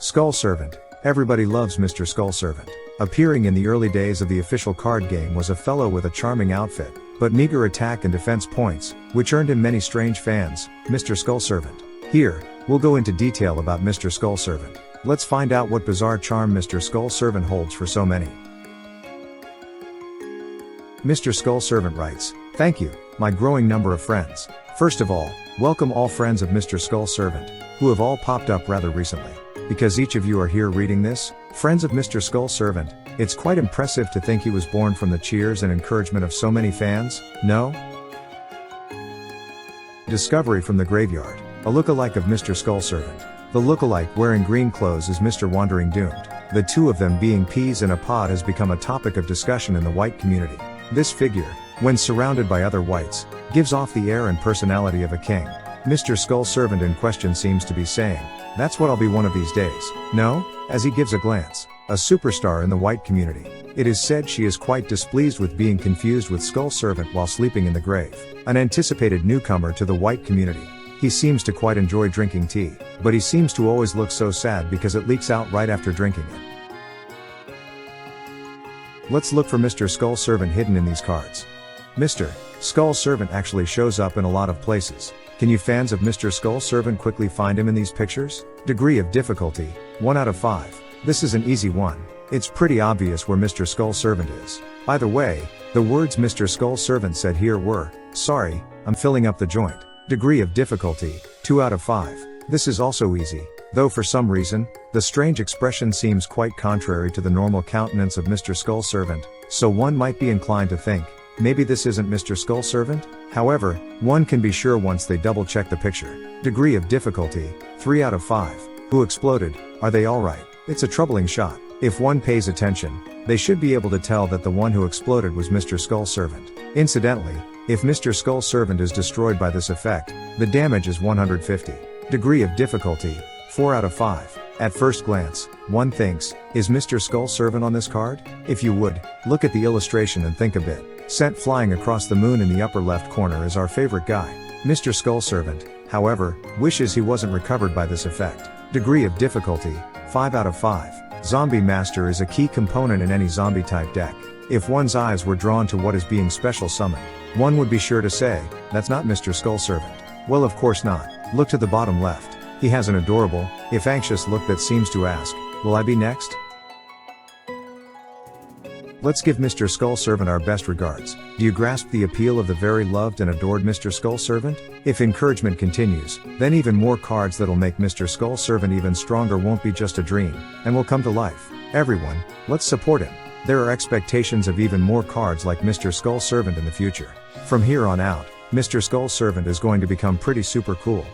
Skull Servant. Everybody loves Mr. Skull Servant. Appearing in the early days of the official card game was a fellow with a charming outfit, but meager attack and defense points, which earned him many strange fans, Mr. Skull Servant. Here, we'll go into detail about Mr. Skull Servant. Let's find out what bizarre charm Mr. Skull Servant holds for so many. Mr. Skull Servant writes, "Thank you, my growing number of friends. First of all, welcome all friends of Mr. Skull Servant, who have all popped up rather recently. Because each of you are here reading this, friends of Mr. Skull Servant, it's quite impressive to think he was born from the cheers and encouragement of so many fans, no? Discovery from the graveyard. A look-alike of Mr. Skull Servant. The look-alike wearing green clothes is Mr. Wandering Doomed. The two of them being peas in a pod has become a topic of discussion in the white community. This figure, when surrounded by other whites, gives off the air and personality of a king. Mr. Skull Servant in question seems to be saying, "That's what I'll be one of these days, no?" as he gives a glance. A superstar in the white community. It is said she is quite displeased with being confused with Skull Servant while sleeping in the grave. An anticipated newcomer to the white community. He seems to quite enjoy drinking tea, but he seems to always look so sad because it leaks out right after drinking it. Let's look for Mr. Skull Servant hidden in these cards. Mr. Skull Servant actually shows up in a lot of places. Can you fans of Mr. Skull Servant quickly find him in these pictures? Degree of difficulty, 1 out of 5. This is an easy one. It's pretty obvious where Mr. Skull Servant is. By the way, the words Mr. Skull Servant said here were, "Sorry, I'm filling up the joint." Degree of difficulty, 2 out of 5. This is also easy, though for some reason, the strange expression seems quite contrary to the normal countenance of Mr. Skull Servant, so one might be inclined to think, maybe this isn't Mr. Skull Servant? However, one can be sure once they double check the picture. Degree of difficulty, 3 out of 5. Who exploded? Are they alright? It's a troubling shot. If one pays attention, they should be able to tell that the one who exploded was Mr. Skull Servant. Incidentally, if Mr. Skull Servant is destroyed by this effect, the damage is 150. Degree of difficulty, 4 out of 5. At first glance, one thinks, is Mr. Skull Servant on this card? If you would, look at the illustration and think a bit. Sent flying across the moon in the upper left corner is our favorite guy. Mr. Skull Servant, however, wishes he wasn't recovered by this effect. Degree of difficulty, 5 out of 5. Zombie Master is a key component in any zombie type deck. If one's eyes were drawn to what is being special summoned, one would be sure to say, that's not Mr. Skull Servant. Well, of course not. Look to the bottom left. He has an adorable, if anxious look that seems to ask, will I be next? Let's give Mr. Skull Servant our best regards. Do you grasp the appeal of the very loved and adored Mr. Skull Servant? If encouragement continues, then even more cards that'll make Mr. Skull Servant even stronger won't be just a dream, and will come to life. Everyone, let's support him. There are expectations of even more cards like Mr. Skull Servant in the future. From here on out, Mr. Skull Servant is going to become pretty super cool.